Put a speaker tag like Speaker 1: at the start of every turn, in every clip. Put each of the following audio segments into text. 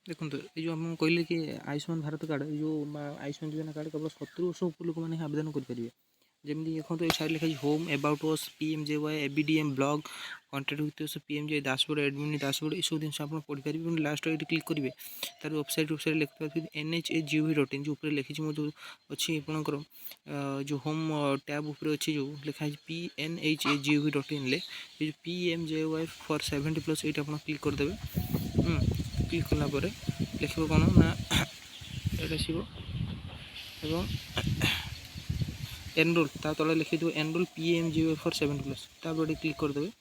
Speaker 1: देखो ये जो हम कहले कि आयुष्मान भारत कार्ड ये जो आयुष्मान योजना कार्ड केवल 70 वर्ष ऊपर लोक मैंने आवेदन करेंगे। जमी देखो ये साइड लिखा home about us PMJY ABDM blog contact with PMJ dashboard admin dashboard ये सब जिन आप पढ़ी पारे। लास्ट ये क्लिक करेंगे तार वेबसाइट लिखते NHAGOV.in जो ऊपर लिखी जो अच्छी आपंकर जो होम टैब उपर अच्छी जो लिखाई PNHAGOV.in ये PMJY फॉर 70+ ये आप क्लिक करदे। क्लिक कलापर लिख कौन ना ये एनरोल ता तले लिखी दो एनरोल PMJY फॉर 70+ तापर क्लिक करदे।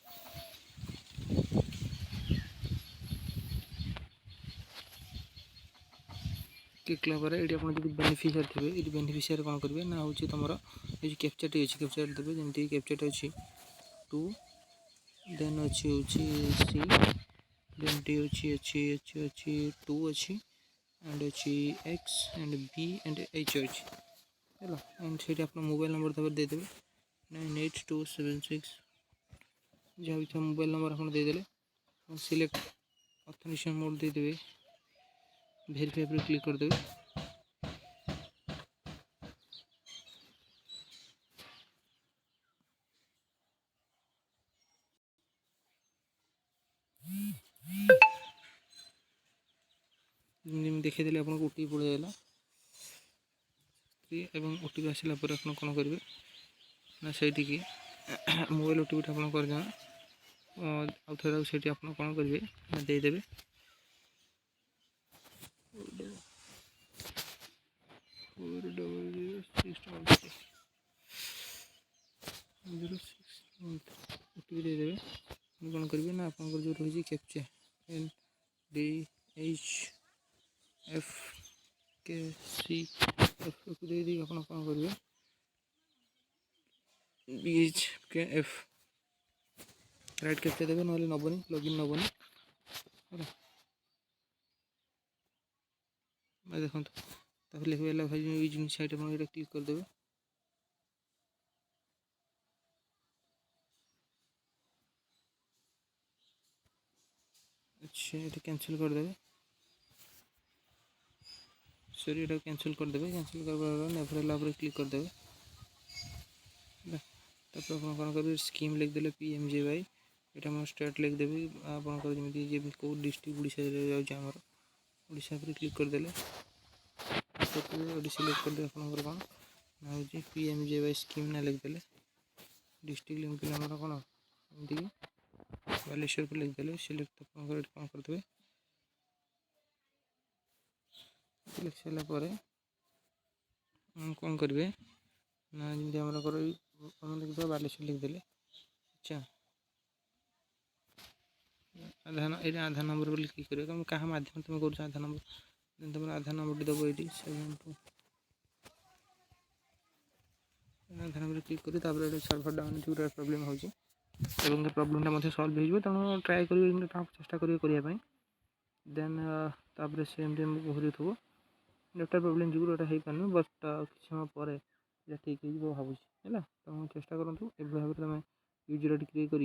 Speaker 1: क्लिक कलापर ये आप बेनिफिशियरी थे ये बेनिफिशियरी कौन करेंगे ना हूँ तुम ये कैप्चाटी अच्छी कैप्चार देवे जमी कैप्चाटी अच्छी 2 देन अच्छी सी देन टी अच्छी 2 अच्छी एंड अच्छी X and B and H अच्छी है एंड से अपना मोबाइल नंबर तब देदेवे 9827 जहाँ भी मोबाइल नंबर आप देदेले सिलेक्ट ऑथेंटिकेशन मोड देदेवे वेरीफाई पर क्लिक करदेवे। देखीदेली आप OTP पड़ेगा एवं OTP आसला आप कौन करेंगे ना से मोबाइल OTP आप कर आउ थे से आप कौन करेंगे ना देदेवे 40006 OTP देदेवे कौन करेंगे ना आप जो रही कैप्चा NDHFKCF दे आप कौन करेंगे BHKF राइट कैप्चा देवे ना नबनी लॉगिन नबनी है देखो तब लिखे भाई जिन साइट आप क्लिक करदे। अच्छा ये कैंसिल करदे सॉरी ये कैंसिल करदे कैंसिल कर नेवर क्लिक करदे तापर आप कौन करेंगे स्कीम लिखदे PMJY यहाँ स्टेट लिखदेवी आपंकर जमी कौ डिस्ट्रिक्ट ओडिशा जामर ओडिशा पर क्लिक करदे सिलेक्ट करदे आपंकर कौन ना हूँ PMJY स्कीम ना लिखदे डिस्ट्रिक्ट लिंक आमर कौन एमती बालेश्वर को लिखदे सिलेक्ट आपंकर कौन करदे लिख सारापर कौन करेंगे ना जमी आम लिखद बालेश्वर लिखदे। अच्छा आधार ये आधार नंबर बोली क्लिक करेंगे तुम क्या माध्यम तुम कर आधार नंबर तुम आधार नंबर दब ये 72 आधार नंबर क्लिक कर सर्भर डाउन जो प्रोब्लेम हो प्रोब्लेम सल्व हो तेणु ट्राए कर चेष्टा करने देन तापर सेमती घूरी थो नेटवर्क प्रोब्लेम जो हो पारनी बट किसी समय पर ठीक हो भावुँ है तुम चेष्टा करूँ ये भाव में तुम यूजर क्रिएट कर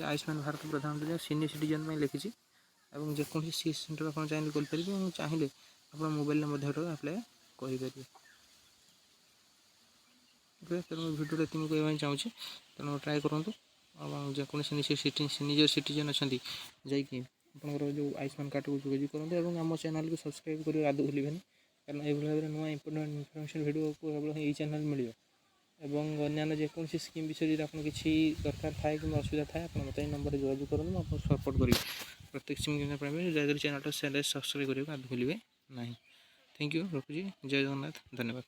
Speaker 1: आयुष्मान भारत प्रधानमंत्री सीनियर सिटीजन लिखी और जेको सी सेंटर आप चाहिए करेंगे चाहिए आप मोबाइल अप्लाई करेंगे। तेणु भिडियो ये कहना चाहूँगी तेणु ट्राए करूँ जेको सीनियर सिटीजन अच्छा जाकर जो आयुष्मान कार्ड को जोगाযোগ करूँ आम चैनल को सब्सक्राइब कर आदौ भूलें कारण ये भाव में नुआ इंपोर्टेंट इनफर्मेशन भिडियो को केवल यही चैनल मिले और अन्य जेको स्कीम विषय आप किसी दरकार थाए कि असुविधा थाए आप मत नंबर जोगाযোগ करूँ आप सपोर्ट करेंगे प्रत्येक स्कीम पाइबे दयाकोरी चैनल सब्सक्राइब करने आदौ भूलें ना। थैंक यू रखुची जय जगन्नाथ धन्यवाद।